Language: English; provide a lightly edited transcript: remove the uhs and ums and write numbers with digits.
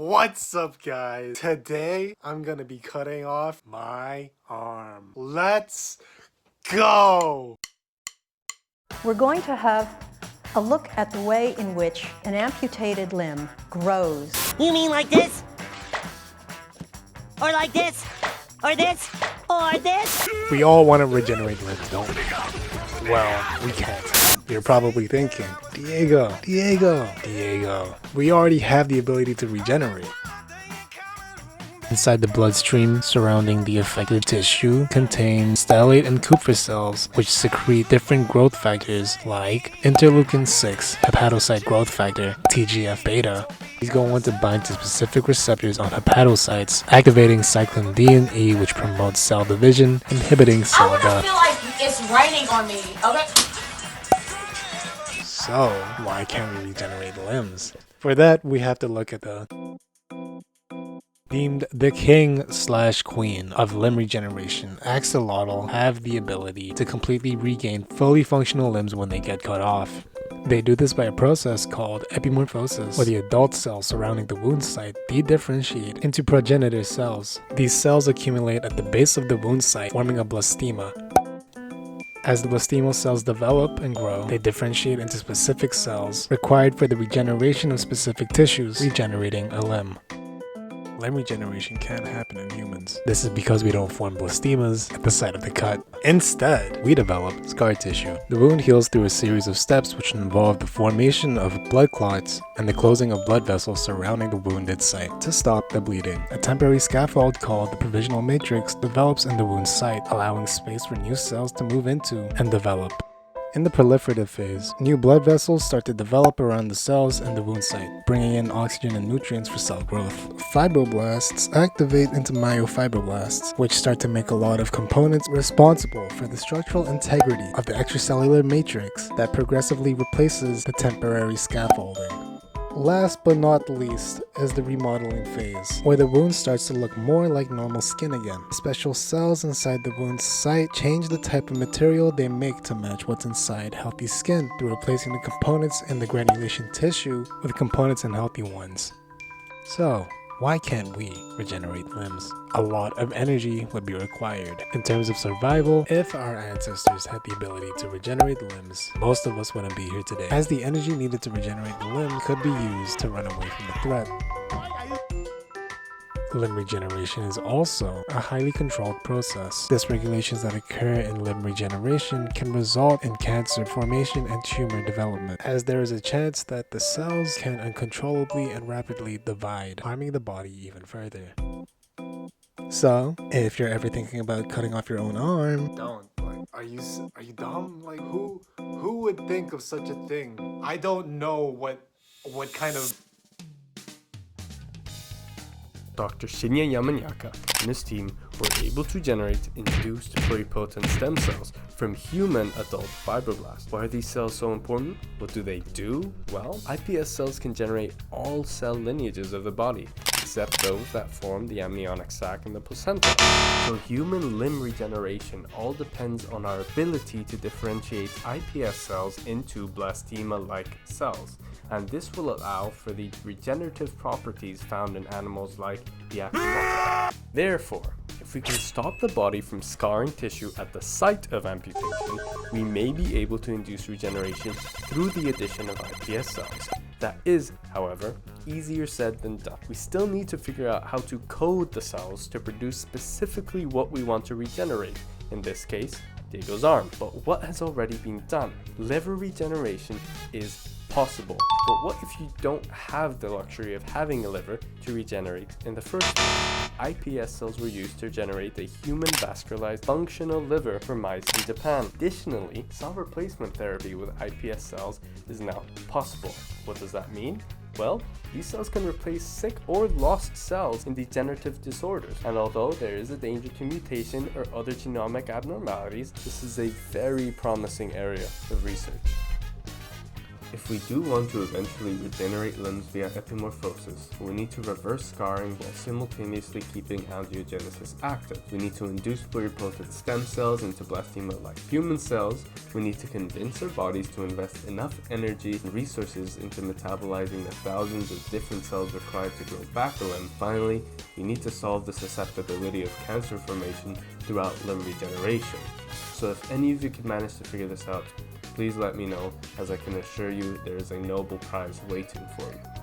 What's up, guys? Today I'm gonna be cutting off my arm. Let's go! We're going to have a look at the way in which an amputated limb grows. You mean like this? Or like this? Or this? Or this? We all want to regenerate limbs, don't we? Well, we can't. You're probably thinking, Diego. We already have the ability to regenerate. Inside the bloodstream surrounding the affected tissue contains stellate and Kupffer cells, which secrete different growth factors like interleukin-6, hepatocyte growth factor, TGF-beta. These go on to bind to specific receptors on hepatocytes, activating cyclin D and E, which promotes cell division, inhibiting cell death. I feel like it's raining on me, okay? So, why can't we regenerate limbs? For that, we have to look at deemed the king/queen of limb regeneration, axolotl have the ability to completely regain fully functional limbs when they get cut off. They do this by a process called epimorphosis, where the adult cells surrounding the wound site dedifferentiate into progenitor cells. These cells accumulate at the base of the wound site, forming a blastema. As the blastemal cells develop and grow, they differentiate into specific cells required for the regeneration of specific tissues, regenerating a limb. Limb regeneration can't happen in humans. This is because we don't form blastemas at the site of the cut. Instead, we develop scar tissue. The wound heals through a series of steps which involve the formation of blood clots and the closing of blood vessels surrounding the wounded site to stop the bleeding. A temporary scaffold called the provisional matrix develops in the wound site, allowing space for new cells to move into and develop. In the proliferative phase, new blood vessels start to develop around the cells and the wound site, bringing in oxygen and nutrients for cell growth. Fibroblasts activate into myofibroblasts, which start to make a lot of components responsible for the structural integrity of the extracellular matrix that progressively replaces the temporary scaffolding. Last but not least is the remodeling phase, where the wound starts to look more like normal skin again. Special cells inside the wound site change the type of material they make to match what's inside healthy skin through replacing the components in the granulation tissue with components in healthy ones. So, why can't we regenerate limbs? A lot of energy would be required. In terms of survival, if our ancestors had the ability to regenerate limbs, most of us wouldn't be here today, as the energy needed to regenerate the limb could be used to run away from the threat. Limb regeneration is also a highly controlled process. Dysregulations that occur in limb regeneration can result in cancer formation and tumor development, as there is a chance that the cells can uncontrollably and rapidly divide, harming the body even further. So, if you're ever thinking about cutting off your own arm, don't. Like, are you dumb? Like, who would think of such a thing? I don't know what kind of Dr. Shinya Yamanaka and his team were able to generate induced pluripotent stem cells from human adult fibroblasts. Why are these cells so important? What do they do? Well, iPS cells can generate all cell lineages of the body, except those that form the amniotic sac and the placenta. So human limb regeneration all depends on our ability to differentiate iPS cells into blastema-like cells, and this will allow for the regenerative properties found in animals like the axolotl. Therefore, if we can stop the body from scarring tissue at the site of amputation, we may be able to induce regeneration through the addition of iPS cells. That is, however, easier said than done. We still need to figure out how to code the cells to produce specifically what we want to regenerate, in this case, Diego's arm. But what has already been done? Liver regeneration is possible, but what if you don't have the luxury of having a liver to regenerate in the first place? iPS cells were used to generate a human vascularized functional liver for mice in Japan. Additionally, cell replacement therapy with iPS cells is now possible. What does that mean? Well, these cells can replace sick or lost cells in degenerative disorders, and although there is a danger to mutation or other genomic abnormalities, this is a very promising area of research. If we do want to eventually regenerate limbs via epimorphosis, we need to reverse scarring while simultaneously keeping angiogenesis active. We need to induce pluripotent stem cells into blastema-like human cells. We need to convince our bodies to invest enough energy and resources into metabolizing the thousands of different cells required to grow back a limb. Finally, we need to solve the susceptibility of cancer formation throughout limb regeneration. So if any of you can manage to figure this out, please let me know, as I can assure you there is a Nobel Prize waiting for you.